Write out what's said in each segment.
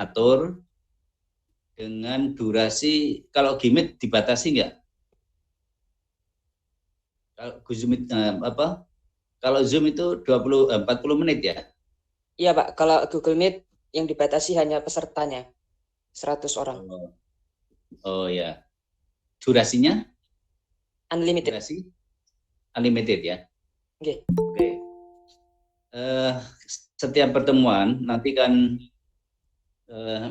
atur dengan durasi. Kalau Gmeet dibatasi nggak? Kalau Zoom kalau Zoom itu 40 menit ya? Iya Pak, kalau Google Meet yang dibatasi hanya pesertanya 100 orang. Oh ya. Durasinya? Unlimited. Durasi? Unlimited ya? Oke. Oke. Setiap pertemuan nanti kan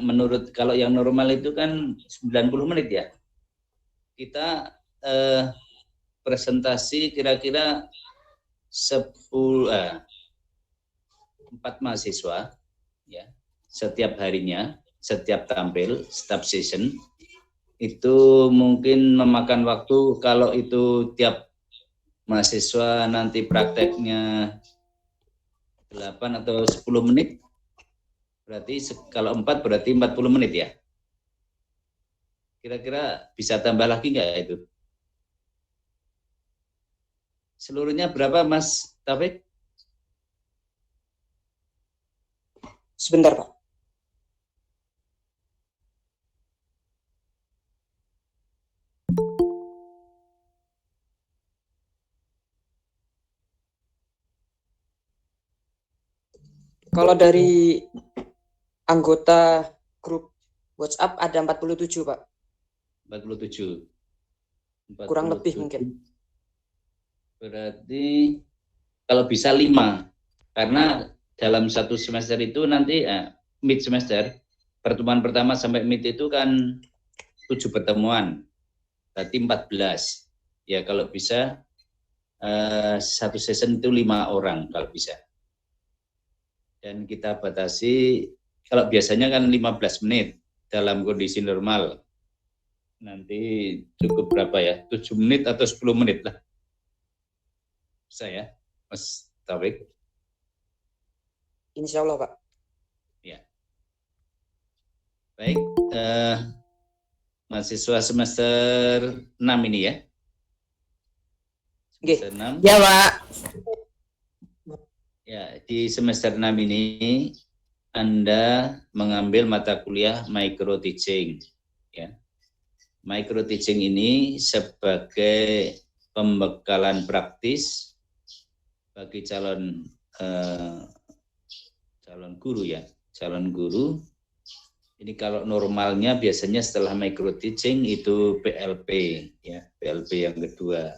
menurut kalau yang normal itu kan 90 menit ya. Kita presentasi kira-kira 4 mahasiswa ya, setiap harinya, setiap tampil, setiap session itu mungkin memakan waktu. Kalau itu tiap mahasiswa nanti prakteknya 8 atau 10 menit, berarti kalau 4 berarti 40 menit ya. Kira-kira bisa tambah lagi nggak itu? Seluruhnya berapa Mas Taufik? Sebentar Pak. Kalau dari anggota grup WhatsApp ada 47 Pak. 47. Kurang lebih mungkin. Berarti kalau bisa 5. Karena dalam satu semester itu nanti mid semester, pertemuan pertama sampai mid itu kan 7 pertemuan. Berarti 14. Ya kalau bisa satu session itu 5 orang kalau bisa. Dan kita batasi, kalau biasanya kan 15 menit dalam kondisi normal. Nanti cukup berapa ya? 7 menit atau 10 menit lah. Bisa ya, Mas Taufik? Insya Allah Pak. Ya. Baik, mahasiswa semester 6 ini ya? Semester 6? Ya Pak. Ya, di semester 6 ini Anda mengambil mata kuliah micro teaching. Ya. Micro teaching ini sebagai pembekalan praktis bagi calon guru ya, calon guru. Ini kalau normalnya biasanya setelah micro teaching itu PLP ya, PLP yang kedua.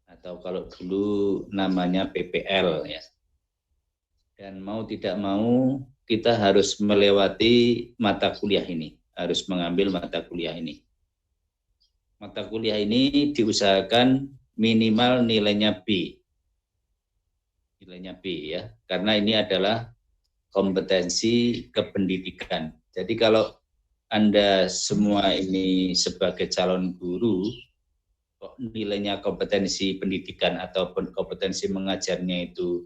Atau kalau dulu namanya PPL ya. Dan mau tidak mau kita harus melewati mata kuliah ini, harus mengambil mata kuliah ini. Mata kuliah ini diusahakan minimal nilainya B. Nilainya B ya, karena ini adalah kompetensi kependidikan. Jadi kalau Anda semua ini sebagai calon guru, kok nilainya kompetensi pendidikan ataupun kompetensi mengajarnya itu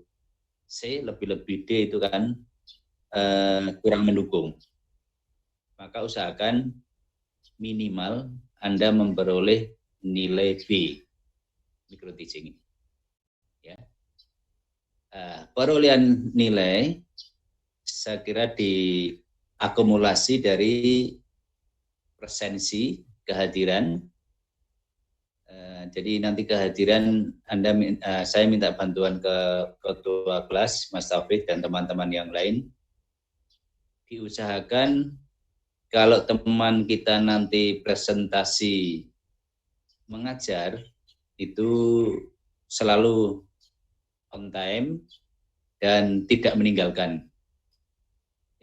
C, lebih-lebih D itu kan kurang mendukung. Maka usahakan minimal Anda memperoleh nilai B micro teaching. Ya. Perolehan nilai saya kira diakumulasi dari presensi kehadiran. Jadi nanti kehadiran Anda, saya minta bantuan ke ketua kelas Mas Taufik dan teman-teman yang lain. Diusahakan kalau teman kita nanti presentasi mengajar itu selalu on time dan tidak meninggalkan.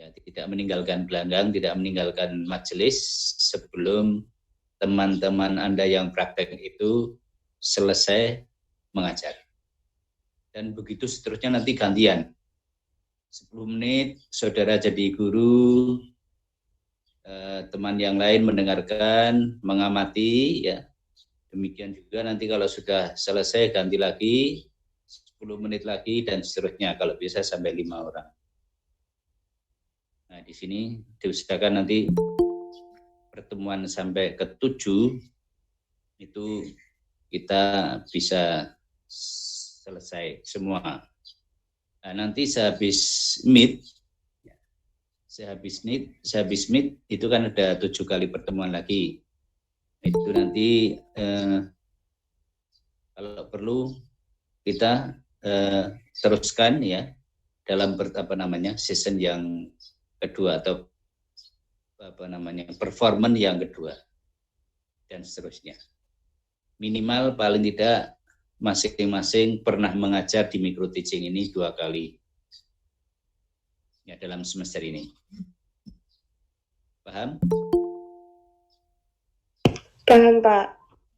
Ya, tidak meninggalkan gelanggang, tidak meninggalkan majelis sebelum teman-teman Anda yang praktek itu selesai mengajar. Dan begitu seterusnya nanti gantian. 10 menit saudara jadi guru, teman yang lain mendengarkan, mengamati ya. Demikian juga nanti kalau sudah selesai ganti lagi 10 menit lagi dan seterusnya, kalau bisa sampai 5 orang. Nah, di sini diusahakan nanti pertemuan sampai ke-7 itu kita bisa selesai semua. Nah, nanti sehabis meet sehabis meet itu kan ada 7 kali pertemuan lagi. Itu nanti kalau perlu kita teruskan ya dalam season yang kedua atau performance yang kedua dan seterusnya. Minimal paling tidak masing-masing pernah mengajar di micro teaching ini 2 kali ya dalam semester ini. Paham? Paham, Pak.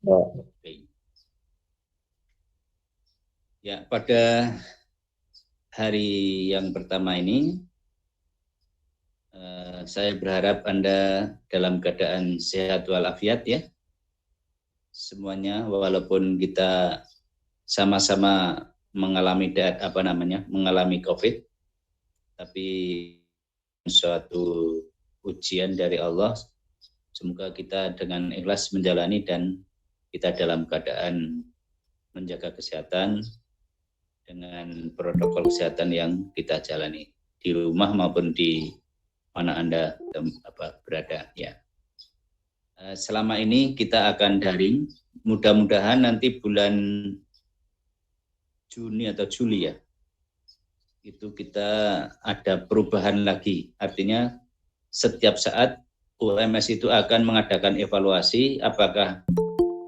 Oke. Ya, pada hari yang pertama ini saya berharap Anda dalam keadaan sehat walafiat ya. Semuanya walaupun kita sama-sama mengalami mengalami COVID, tapi suatu ujian dari Allah. Semoga kita dengan ikhlas menjalani dan kita dalam keadaan menjaga kesehatan dengan protokol kesehatan yang kita jalani di rumah maupun di mana Anda berada ya. Selama ini kita akan daring, mudah-mudahan nanti bulan Juni atau Juli ya, itu kita ada perubahan lagi. Artinya setiap saat UMS itu akan mengadakan evaluasi apakah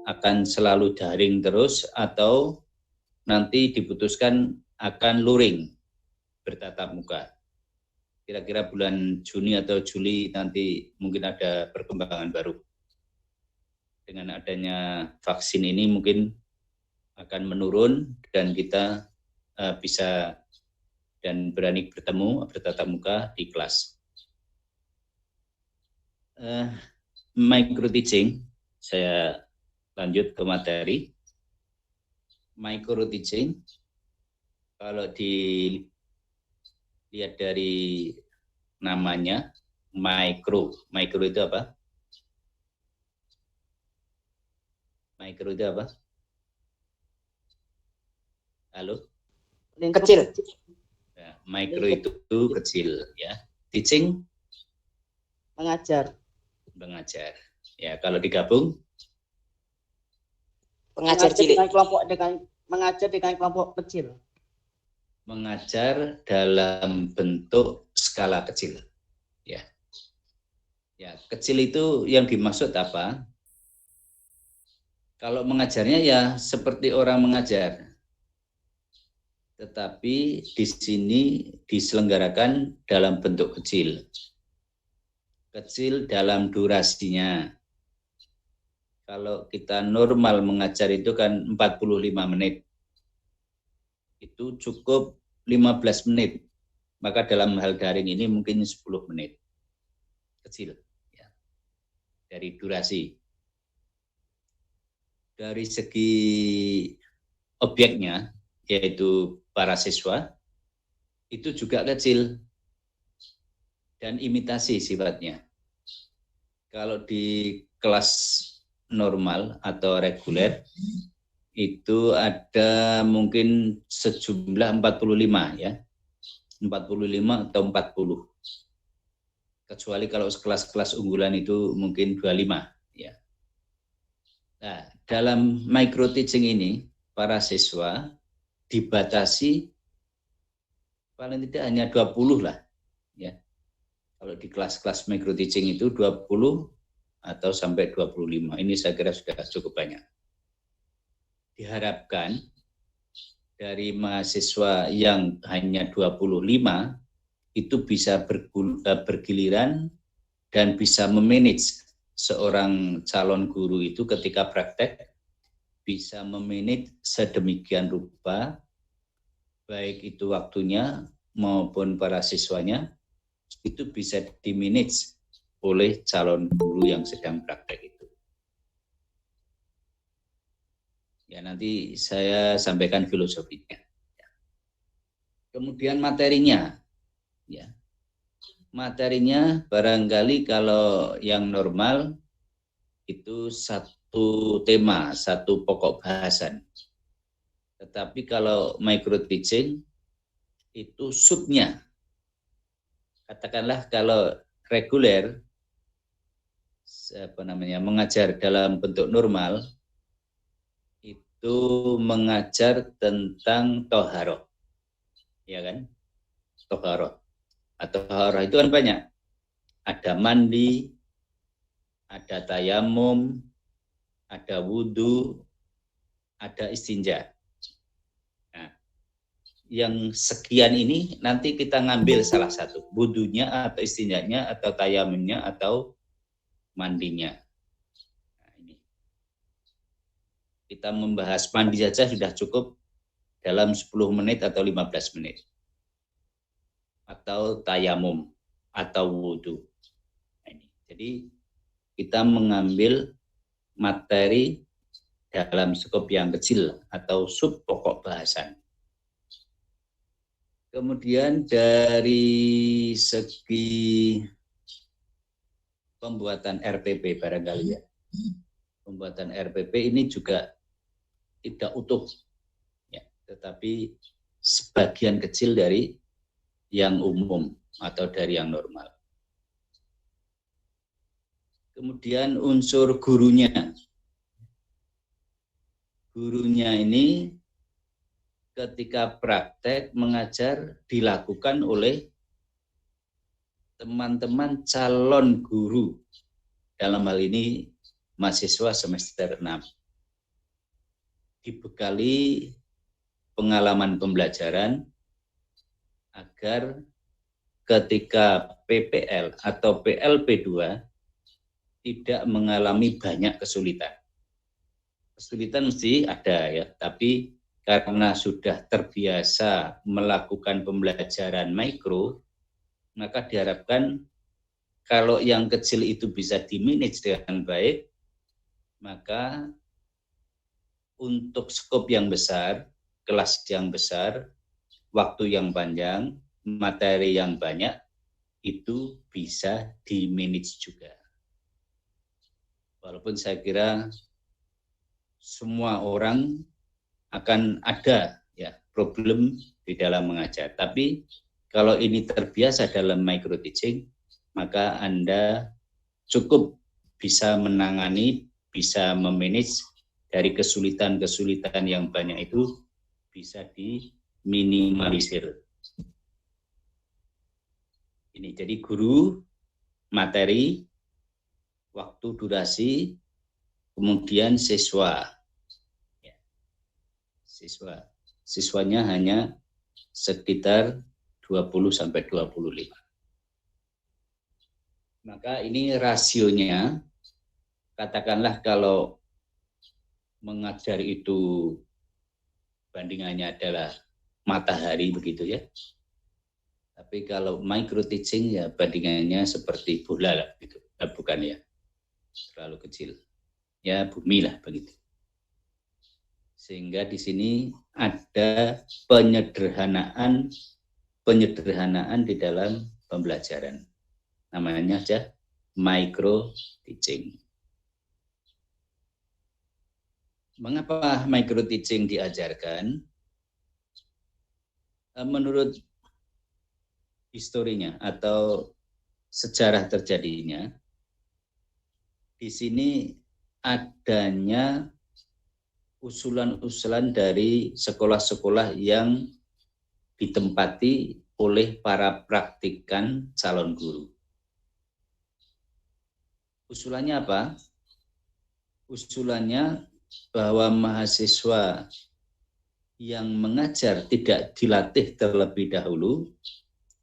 akan selalu daring terus atau nanti diputuskan akan luring bertatap muka. Kira-kira bulan Juni atau Juli nanti mungkin ada perkembangan baru. Dengan adanya vaksin ini mungkin akan menurun dan kita bisa dan berani bertatap muka di kelas. Micro teaching, saya lanjut ke materi. Micro teaching, kalau dilihat dari namanya, micro itu apa? Micro itu apa? Halo? Kecil. Ya, micro itu kecil ya. Teaching? Mengajar. Ya, kalau digabung? Pengajar cilik. Mengajar dengan kelompok kecil. Mengajar dalam bentuk skala kecil. Ya. Ya, kecil itu yang dimaksud apa? Kalau mengajarnya ya seperti orang mengajar. Tetapi di sini diselenggarakan dalam bentuk kecil. Kecil dalam durasinya. Kalau kita normal mengajar itu kan 45 menit. Itu cukup 15 menit. Maka dalam hal daring ini mungkin 10 menit. Kecil. Ya. Dari durasi. Dari segi objeknya, yaitu para siswa, itu juga kecil. Dan imitasi sifatnya. Kalau di kelas normal atau reguler itu ada mungkin sejumlah 45 ya. 45 atau 40. Kecuali kalau kelas-kelas unggulan itu mungkin 25 ya. Nah, dalam micro teaching ini para siswa dibatasi paling tidak hanya 20 lah ya. Kalau di kelas-kelas micro teaching itu 20 atau sampai 25. Ini saya kira sudah cukup banyak. Diharapkan dari mahasiswa yang hanya 25 itu bisa bergiliran dan bisa memanage seorang calon guru itu ketika praktek, bisa memanage sedemikian rupa baik itu waktunya maupun para siswanya itu bisa dimanage oleh calon guru yang sedang praktek itu. Ya, nanti saya sampaikan filosofinya. Kemudian materinya. Ya. Materinya barangkali kalau yang normal itu satu tema, satu pokok bahasan. Tetapi kalau micro teaching itu subnya. katakanlah kalau reguler mengajar dalam bentuk normal itu mengajar tentang toharoh, ya kan? Toharoh atau toharoh itu kan banyak, ada mandi, ada tayamum, ada wudhu, ada istinja. Nah, yang sekian ini nanti kita ngambil salah satu, wudhunya atau istinjanya atau tayamumnya atau mandinya. Nah, ini kita membahas mandi saja sudah cukup dalam 10 menit atau 15 menit. Atau tayamum atau wudhu. Nah, ini. Jadi kita mengambil materi dalam skop yang kecil atau sub pokok bahasan. Kemudian dari segi pembuatan RPP barangkali ya. Pembuatan RPP ini juga tidak utuh, ya, tetapi sebagian kecil dari yang umum atau dari yang normal. Kemudian unsur gurunya. Gurunya ini ketika praktek mengajar dilakukan oleh teman-teman calon guru, dalam hal ini mahasiswa semester 6. Dibekali pengalaman pembelajaran agar ketika PPL atau PLP2 tidak mengalami banyak kesulitan. Kesulitan mesti ada ya, tapi karena sudah terbiasa melakukan pembelajaran mikro, maka diharapkan kalau yang kecil itu bisa di-manage dengan baik, maka untuk skop yang besar, kelas yang besar, waktu yang panjang, materi yang banyak, itu bisa di-manage juga. Walaupun saya kira semua orang akan ada ya problem di dalam mengajar. Tapi kalau ini terbiasa dalam micro teaching, maka Anda cukup bisa menangani, bisa memanage dari kesulitan-kesulitan yang banyak itu bisa diminimalisir. Ini jadi guru, materi, waktu durasi, kemudian siswa. Ya. Siswanya hanya sekitar 20-25. Maka ini rasionya, katakanlah kalau mengajar itu bandingannya adalah matahari begitu ya. Tapi kalau micro teaching ya bandingannya seperti bola lah gitu. Bukan ya, terlalu kecil. Ya bumi lah begitu. Sehingga di sini ada penyederhanaan di dalam pembelajaran. Namanya aja micro teaching. Mengapa micro teaching diajarkan? Menurut historinya atau sejarah terjadinya, di sini adanya usulan-usulan dari sekolah-sekolah yang ditempati oleh para praktikan calon guru. Usulannya apa? Usulannya bahwa mahasiswa yang mengajar tidak dilatih terlebih dahulu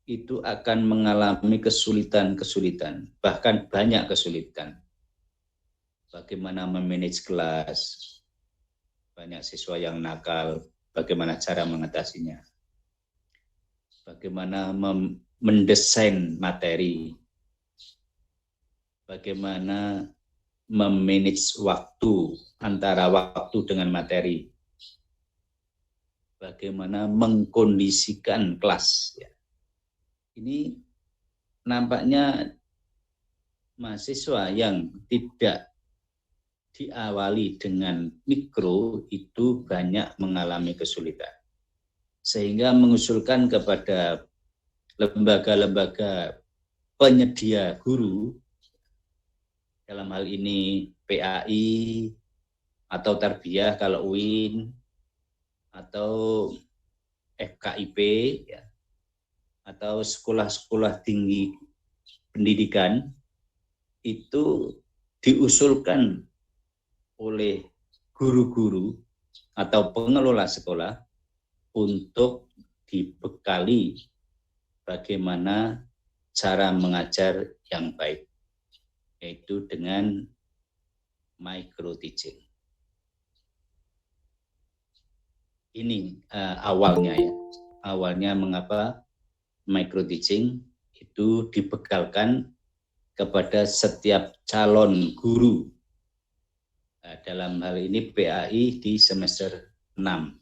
itu akan mengalami kesulitan-kesulitan, bahkan banyak kesulitan. Bagaimana memanage kelas, banyak siswa yang nakal, bagaimana cara mengatasinya, bagaimana mendesain materi, bagaimana memanage waktu, antara waktu dengan materi, bagaimana mengkondisikan kelas. Ini nampaknya mahasiswa yang tidak diawali dengan mikro itu banyak mengalami kesulitan. Sehingga mengusulkan kepada lembaga-lembaga penyedia guru, dalam hal ini PAI atau Tarbiyah kalau UIN, atau FKIP, ya, atau sekolah-sekolah tinggi pendidikan, itu diusulkan oleh guru-guru atau pengelola sekolah untuk dibekali bagaimana cara mengajar yang baik, yaitu dengan micro teaching. Ini awalnya ya, awalnya mengapa micro teaching itu dibekalkan kepada setiap calon guru, dalam hal ini PAI di semester 6.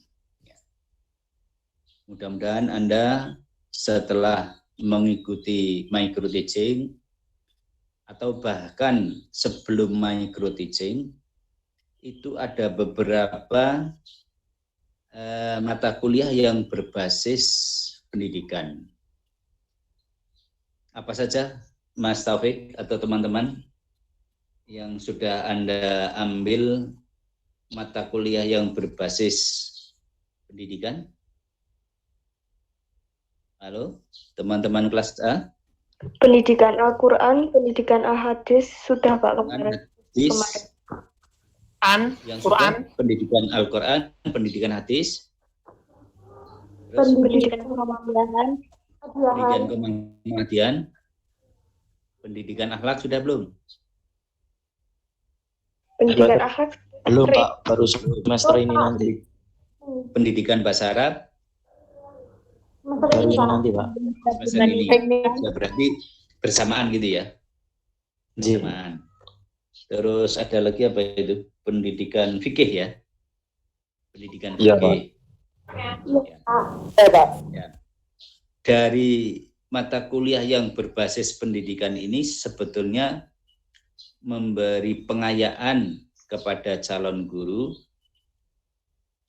Mudah-mudahan Anda setelah mengikuti micro teaching atau bahkan sebelum micro teaching itu ada beberapa mata kuliah yang berbasis pendidikan. Apa saja, Mas Taufik atau teman-teman yang sudah Anda ambil mata kuliah yang berbasis pendidikan? Halo, teman-teman kelas A? Pendidikan Al-Quran, pendidikan Al-Hadis sudah Pak kemarin. Hadis, yang Quran, sudah pendidikan Al-Quran, pendidikan hadis, Pendidikan Kemuhammadan, pendidikan Kemuhammadan, pendidikan akhlak sudah belum? pendidikan akhlak, belum Pak, baru semester ini nanti. Pendidikan bahasa Arab, Baru ini nanti Pak. semester ini. Ya, berarti bersamaan gitu ya? Bersamaan. Terus ada lagi apa itu? Pendidikan fikih ya? Pendidikan Iya, fikih. Pak. Ya. Dari mata kuliah yang berbasis pendidikan ini sebetulnya memberi pengayaan kepada calon guru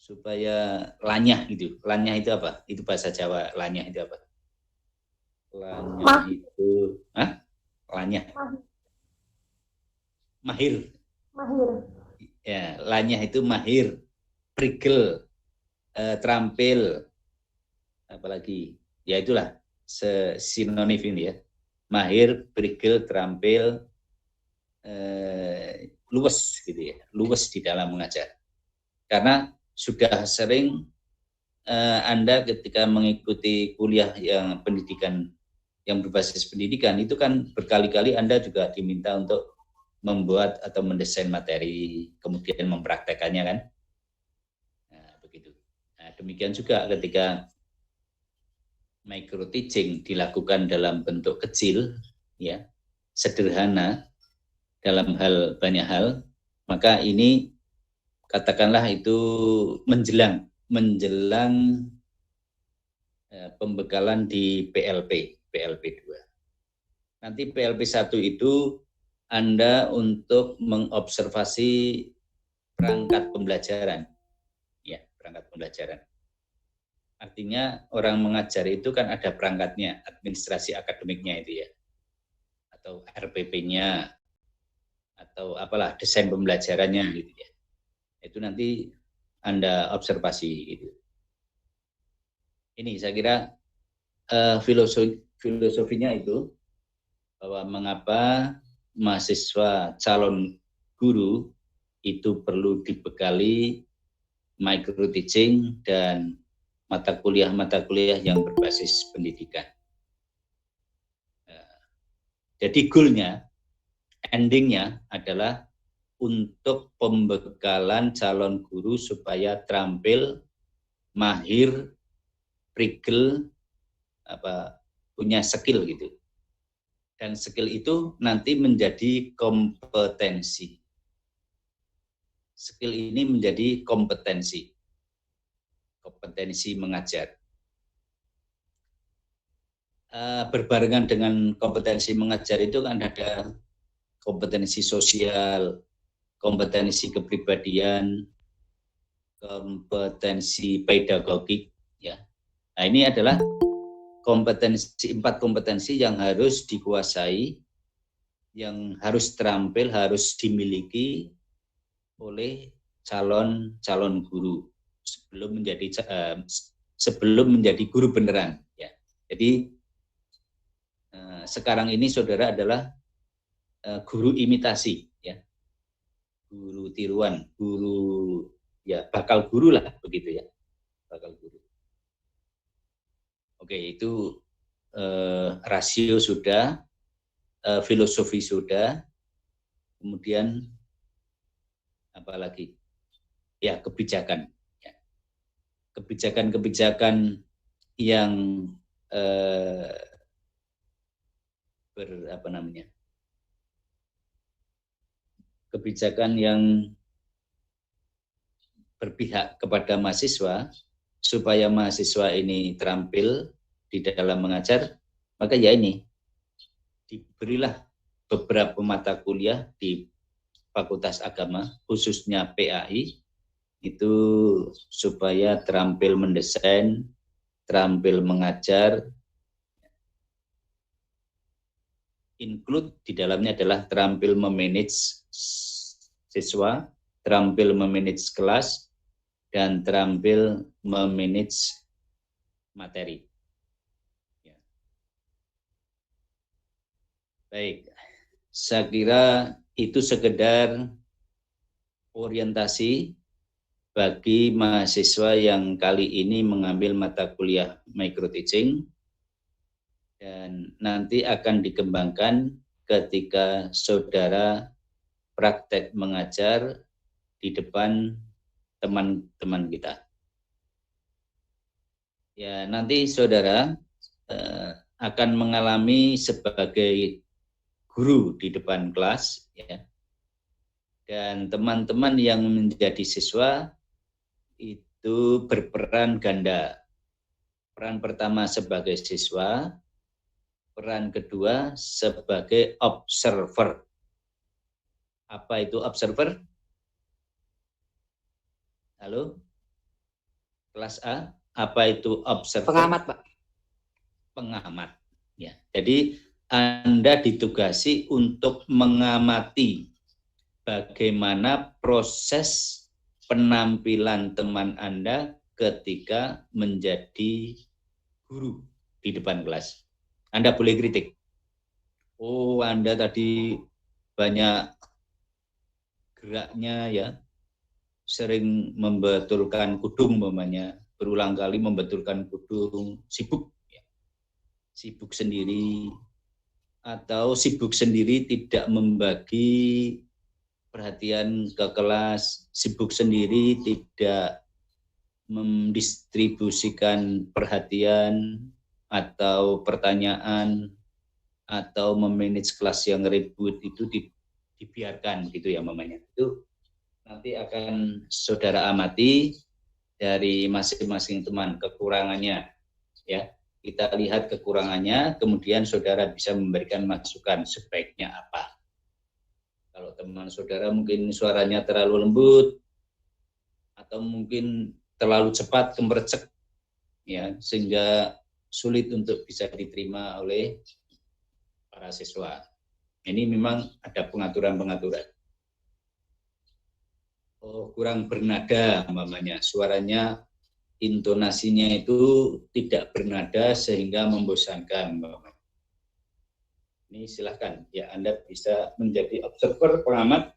supaya lanyah gitu. Lanyah itu apa? Itu bahasa Jawa. Lanyah itu apa? Lanyah itu, lanyah. Mahir. Ya, lanyah itu mahir, prigel, terampil, apalagi ya itulah sinonim ini ya, mahir, prigel, terampil, luwes gitu ya, luwes di dalam mengajar. Karena sudah sering Anda ketika mengikuti kuliah yang pendidikan yang berbasis pendidikan itu kan berkali-kali Anda juga diminta untuk membuat atau mendesain materi, kemudian mempraktekannya kan. Nah, begitu. Nah, demikian juga ketika micro teaching dilakukan dalam bentuk kecil, ya, sederhana dalam banyak hal, maka ini katakanlah itu menjelang pembekalan di PLP 2. Nanti PLP 1 itu Anda untuk mengobservasi perangkat pembelajaran. Ya, perangkat pembelajaran. Artinya orang mengajar itu kan ada perangkatnya, administrasi akademiknya itu ya. Atau RPP-nya, atau apalah desain pembelajarannya gitu ya. Itu nanti Anda observasi gitu. Ini saya kira filosofinya itu, bahwa mengapa mahasiswa calon guru itu perlu dibekali micro teaching dan mata kuliah yang berbasis pendidikan. Jadi goalnya, endingnya adalah untuk pembekalan calon guru supaya terampil, mahir, prigel, punya skill gitu. Dan skill itu nanti menjadi kompetensi. Skill ini menjadi kompetensi mengajar. Berbarengan dengan kompetensi mengajar itu kan ada kompetensi sosial, kompetensi kepribadian, kompetensi pedagogik, ya. Nah, ini adalah empat kompetensi yang harus dikuasai, yang harus terampil, harus dimiliki oleh calon guru sebelum menjadi guru beneran. Ya. Jadi sekarang ini saudara adalah guru imitasi, ya, guru tiruan, guru ya bakal guru lah begitu ya, bakal guru. Oke, itu rasio sudah. Filosofi sudah, kemudian apa lagi? Ya, kebijakan. Ya. Kebijakan yang kebijakan yang berpihak kepada mahasiswa supaya mahasiswa ini terampil di dalam mengajar, maka ya ini diberilah beberapa mata kuliah di Fakultas Agama, khususnya PAI, itu supaya terampil mendesain, terampil mengajar, include di dalamnya adalah terampil memanage siswa, terampil memanage kelas, dan terampil memanage materi. Baik, saya kira itu sekedar orientasi bagi mahasiswa yang kali ini mengambil mata kuliah micro teaching, dan nanti akan dikembangkan ketika saudara praktek mengajar di depan teman-teman kita. Ya, nanti saudara akan mengalami sebagai guru di depan kelas, ya. Dan teman-teman yang menjadi siswa itu berperan ganda. Peran pertama sebagai siswa, peran kedua sebagai observer. Apa itu observer? Halo? Kelas A, apa itu observer? Pengamat, Pak. Pengamat. Ya. Jadi Anda ditugasi untuk mengamati bagaimana proses penampilan teman Anda ketika menjadi guru di depan kelas. Anda boleh kritik. Oh, Anda tadi banyak geraknya ya, sering membetulkan kudung umpamanya, berulang kali membetulkan kudung, sibuk ya. Sibuk sendiri, atau sibuk sendiri tidak membagi perhatian ke kelas, sibuk sendiri tidak mendistribusikan perhatian atau pertanyaan atau memanage kelas yang ribut, itu dibiarkan gitu ya mamanya. Itu nanti akan saudara amati dari masing-masing teman kekurangannya ya. Kita lihat kekurangannya, kemudian saudara bisa memberikan masukan sebaiknya apa. Kalau teman saudara mungkin suaranya terlalu lembut, atau mungkin terlalu cepat gemercek, ya, sehingga sulit untuk bisa diterima oleh para siswa. Ini memang ada pengaturan-pengaturan. Oh, kurang bernada, umpamanya, suaranya intonasinya itu tidak bernada sehingga membosankan. Ini silahkan ya, Anda bisa menjadi observer, pengamat,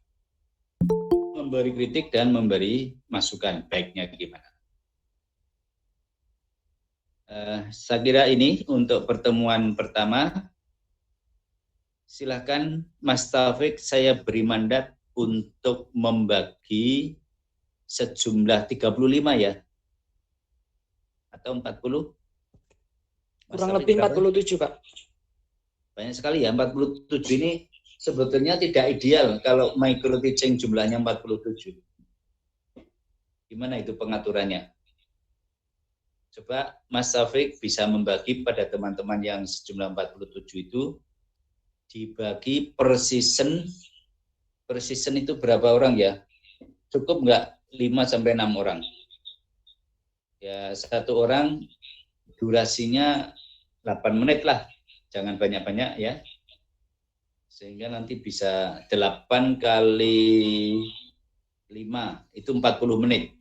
memberi kritik dan memberi masukan baiknya gimana. Saya kira ini untuk pertemuan pertama. Silahkan Mas Taufik, saya beri mandat untuk membagi sejumlah 35 ya. Atau 40? Kurang lebih 47, Pak. Banyak sekali ya, 47 ini sebetulnya tidak ideal kalau micro teaching jumlahnya 47. Gimana itu pengaturannya? Coba Mas Taufik bisa membagi pada teman-teman yang sejumlah 47 itu, dibagi per season. Per season itu berapa orang ya? Cukup nggak 5-6 orang? Ya, satu orang durasinya 8 menit lah, jangan banyak-banyak ya. Sehingga nanti bisa 8 kali 5, itu 40 menit.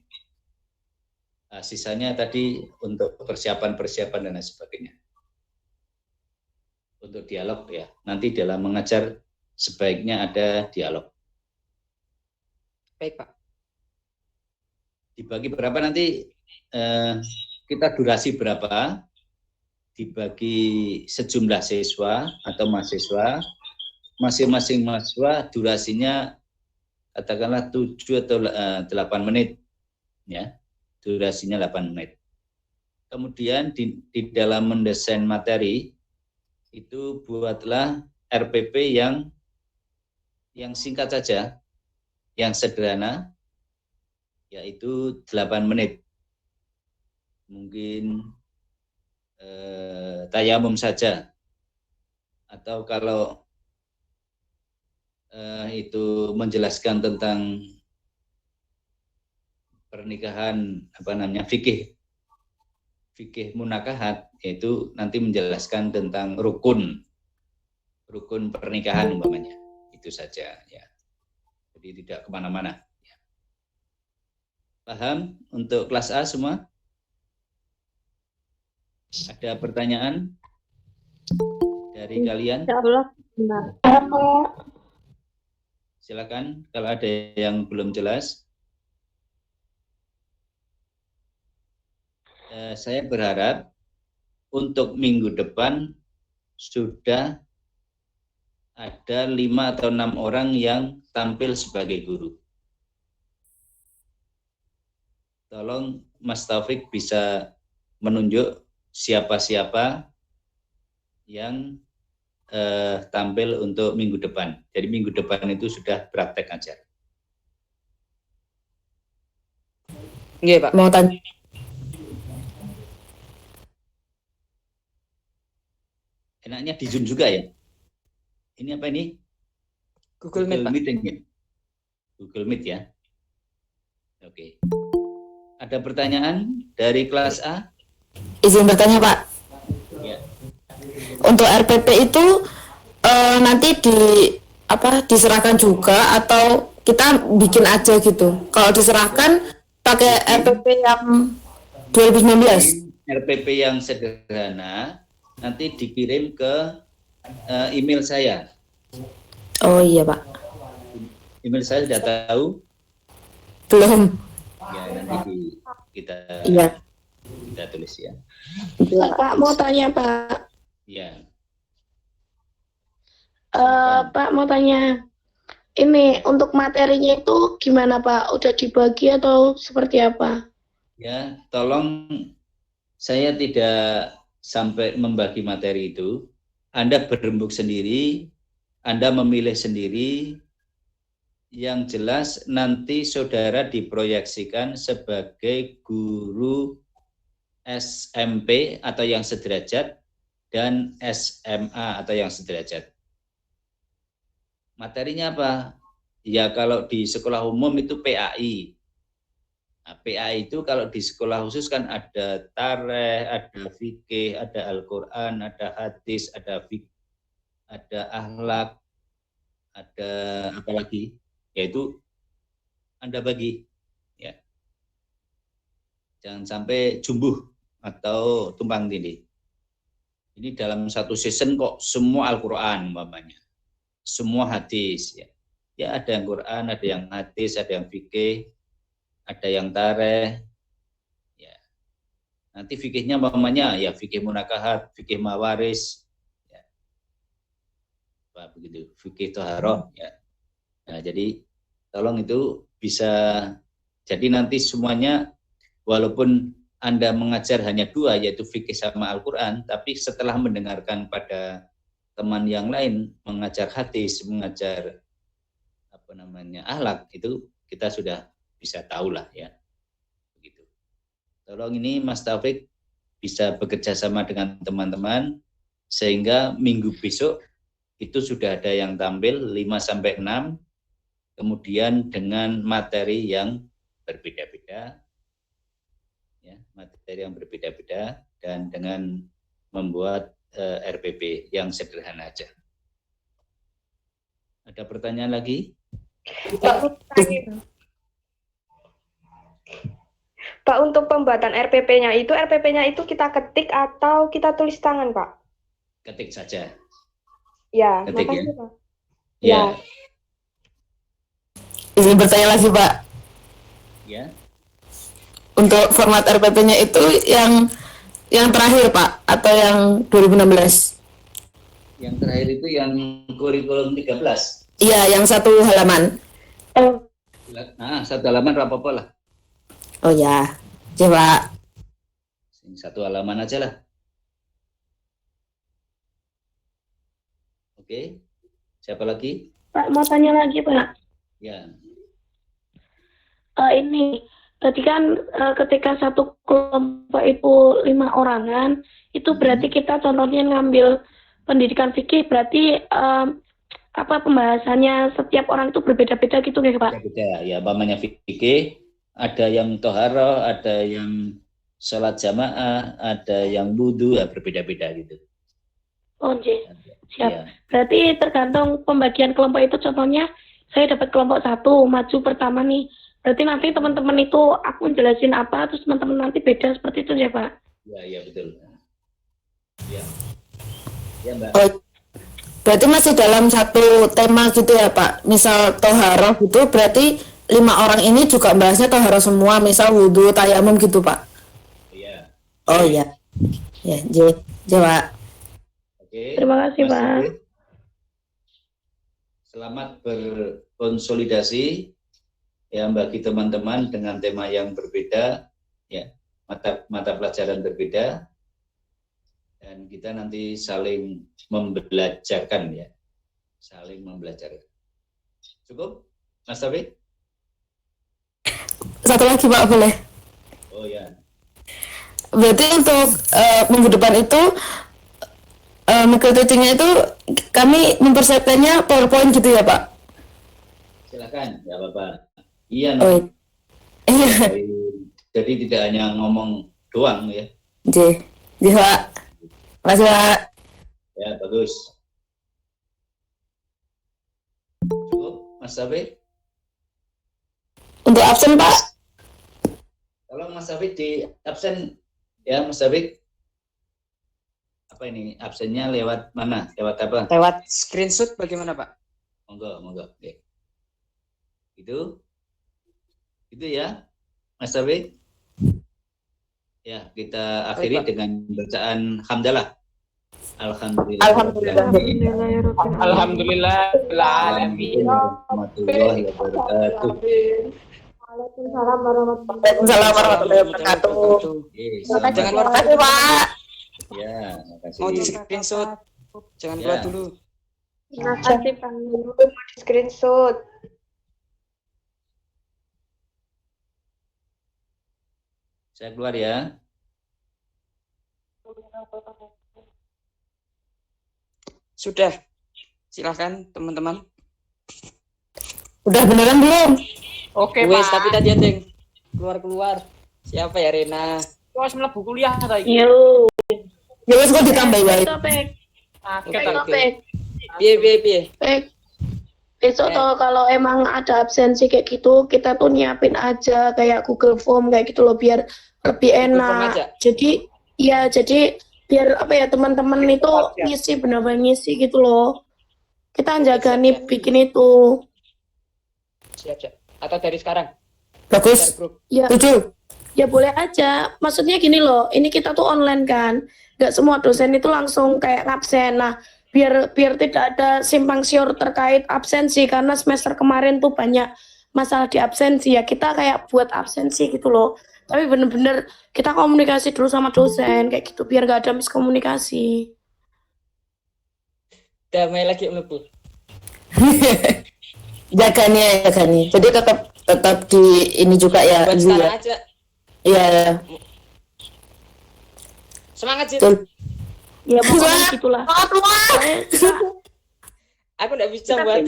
Nah, sisanya tadi untuk persiapan-persiapan dan lain sebagainya. Untuk dialog ya, nanti dalam mengajar sebaiknya ada dialog. Baik, Pak. Dibagi berapa nanti, kita durasi berapa, dibagi sejumlah siswa atau mahasiswa, masing-masing mahasiswa durasinya katakanlah 7 atau 8 menit ya, durasinya 8 menit. Kemudian di dalam mendesain materi itu buatlah RPP yang singkat saja, yang sederhana, yaitu 8 menit. Mungkin tayamum saja, atau kalau itu menjelaskan tentang pernikahan, fikih munakahat, yaitu nanti menjelaskan tentang rukun pernikahan umpamanya, itu saja ya. Jadi tidak kemana-mana. Ya. Paham untuk kelas A semua? Ada pertanyaan dari kalian? Silakan kalau ada yang belum jelas. Saya berharap untuk minggu depan sudah ada 5 atau 6 orang yang tampil sebagai guru. Tolong Mas Taufik bisa menunjuk siapa-siapa yang tampil untuk minggu depan. Jadi minggu depan itu sudah praktek ajar. Iya, Pak. Mau tanya. Enaknya di Zoom juga ya? Ini apa ini? Google Meet, Pak. Meeting ya? Google Meet ya? Oke. Ada pertanyaan dari kelas A? Izin bertanya, Pak. Ya. Untuk RPP itu nanti diserahkan juga atau kita bikin aja gitu? Kalau diserahkan pakai RPP yang 2019? RPP yang sederhana nanti dikirim ke email saya. Oh iya, Pak. Email saya sudah tahu? Belum. Ya, nanti kita tulis ya. Pak, mau tanya, Pak. Ya. Pak, mau tanya. Ini untuk materinya itu gimana, Pak? Udah dibagi atau seperti apa? Ya, tolong saya tidak sampai membagi materi itu. Anda berembuk sendiri, Anda memilih sendiri. Yang jelas nanti saudara diproyeksikan sebagai guru SMP atau yang sederajat dan SMA atau yang sederajat. Materinya apa? Ya kalau di sekolah umum itu PAI. Nah, PAI itu kalau di sekolah khusus kan ada tareh, ada fikih, ada Al-Quran, ada hadis, ada akhlak, ada apa lagi? Yaitu Anda bagi. Ya. Jangan sampai jumbuh atau tumpang tindih. Ini dalam satu season kok semua Al-Quran umpamanya. Semua hadis ya. Ya ada yang Quran, ada yang hadis, ada yang fikih, ada yang tareh. Ya. Nanti fikihnya umpamanya ya fikih munakahat, fikih mawaris. Ya. Begitu, fikih thaharah ya. Nah, jadi tolong itu bisa jadi nanti semuanya walaupun Anda mengajar hanya 2 yaitu fikih sama Al-Quran, tapi setelah mendengarkan pada teman yang lain mengajar hadis, mengajar akhlak, itu kita sudah bisa tahu lah ya. Begitu. Tolong ini Mas Taufik bisa bekerja sama dengan teman-teman sehingga minggu besok itu sudah ada yang tampil 5-6, kemudian dengan materi yang berbeda-beda. Ya, materi yang berbeda-beda dan dengan membuat RPP yang sederhana aja. Ada pertanyaan lagi? Pak, untuk pembuatan RPP-nya itu kita ketik atau kita tulis tangan, Pak? Ketik saja. Ya, Ketik, makasih, ya? Pak. Ya. Izin bertanya lagi, Pak. Ya. Untuk format RPP-nya itu yang terakhir, Pak, atau yang 2016? Yang terakhir itu yang kurikulum 13. Iya, yang satu halaman. Satu halaman apa-apa lah. Oh ya, Pak. Satu halaman aja lah. Oke. Siapa lagi? Pak, mau tanya lagi, Pak. Ya. Ini, tadi kan ketika satu kelompok itu 5 orangan, itu berarti kita contohnya ngambil pendidikan fikih, berarti pembahasannya setiap orang itu berbeda-beda gitu ya, Pak? Beda, ya. Umpamanya fikih, ada yang toharoh, ada yang sholat jamaah, ada yang wudu, ya berbeda-beda gitu. Oh, siap. Ya. Berarti tergantung pembagian kelompok itu, contohnya saya dapat kelompok 1, maju pertama nih. Berarti nanti teman-teman itu aku jelasin apa, terus teman-teman nanti beda seperti itu ya, Pak? Ya, betul. Ya. Ya, Mbak. Oh, berarti masih dalam satu tema gitu ya, Pak? Misal toharoh gitu, berarti 5 orang ini juga bahasnya toharoh semua, misal wudhu, tayamum gitu, Pak? Iya. Oh iya. Ya, Pak. Oke. Terima kasih, Mas Pak. David. Selamat berkonsolidasi ya bagi teman-teman dengan tema yang berbeda, ya mata pelajaran berbeda, dan kita nanti saling membelajarkan ya, saling membelajarkan. Cukup, Mas David? Satu lagi, Pak, boleh? Oh ya. Berarti untuk minggu depan itu mengkritiknya itu kami mempersiapkannya PowerPoint gitu ya, Pak? Silakan, nggak apa-apa. Iya, Oh, iya. Jadi tidak hanya ngomong doang ya. Pak. Makasih, Pak. Ya, bagus. Cukup, Mas David? Untuk absen, Pak? Kalau Mas David di absen, ya Mas David. Apa ini? Absennya lewat mana? Lewat apa? Lewat screenshot bagaimana, Pak? Monggo. Oke. Itu ya, Mas David. Ya, kita akhiri Baik, Pak. dengan bacaan hamdalah. Alhamdulillah. Alhamdulillah. Alhamdulillah. Assalamualaikum warahmatullahi wabarakatuh. Waalaikumsalam warahmatullahi Waalaikumsalam warahmatullahi wabarakatuh. Oke, Jangan selamat. lupa, Makasih, Pak. Ya, makasih. mau di screenshot. Jangan Ya. keluar dulu. Terima kasih, Pak. Screenshot. Saya keluar ya. Sudah. Silahkan, teman-teman. Udah beneran belum? Oke, Wes, Pak. tapi tadi ada yang keluar-keluar. Siapa ya, Rena? Wes mlebu kuliah ta iki. Yo. Ya wes kok ditambah baik. Topik. Kaget Oke, ta. oke. Piye. Besok toh kalau emang ada absensi kayak gitu, kita tuh nyiapin aja kayak Google Form kayak gitu loh, biar lebih Form enak. aja? Jadi biar apa ya, teman-teman itu ngisi, benar-benar ngisi gitu loh. Kita jaga nih bikin itu. Siap. Atau dari sekarang? Bagus. Share grup. Ya, Tujuh. ya boleh aja. Maksudnya gini loh, ini kita tuh online kan. Nggak semua dosen itu langsung kayak absen. Nah, biar tidak ada simpang siur terkait absensi, karena semester kemarin tuh banyak masalah di absensi ya. Kita kayak buat absensi gitu loh. Tapi bener-bener kita komunikasi dulu sama dosen kayak gitu, biar nggak ada miskomunikasi. Damai lagi mlebu. Jaga nih. Jadi tetap di ini juga ya. Buat Ibu sekarang ya. aja. Iya. Semangat, Cid. Betul. Ya pokoknya gitulah. Pokoknya Aku nggak bisa Kita buat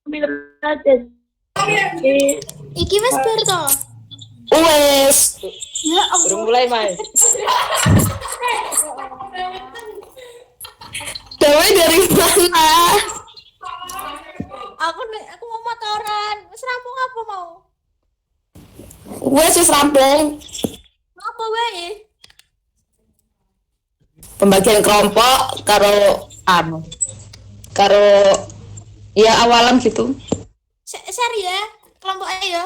pinter aja. Oke. Iki wis bar to? Wes. Ya Belum mulai, Mai. Damai dari mana? Aku mau motoran. Wis rampung apa mau? Gue sih rampung. Apa wae? Pembagian kelompok karo ya awalan gitu. Seri ya, kelompoknya ya.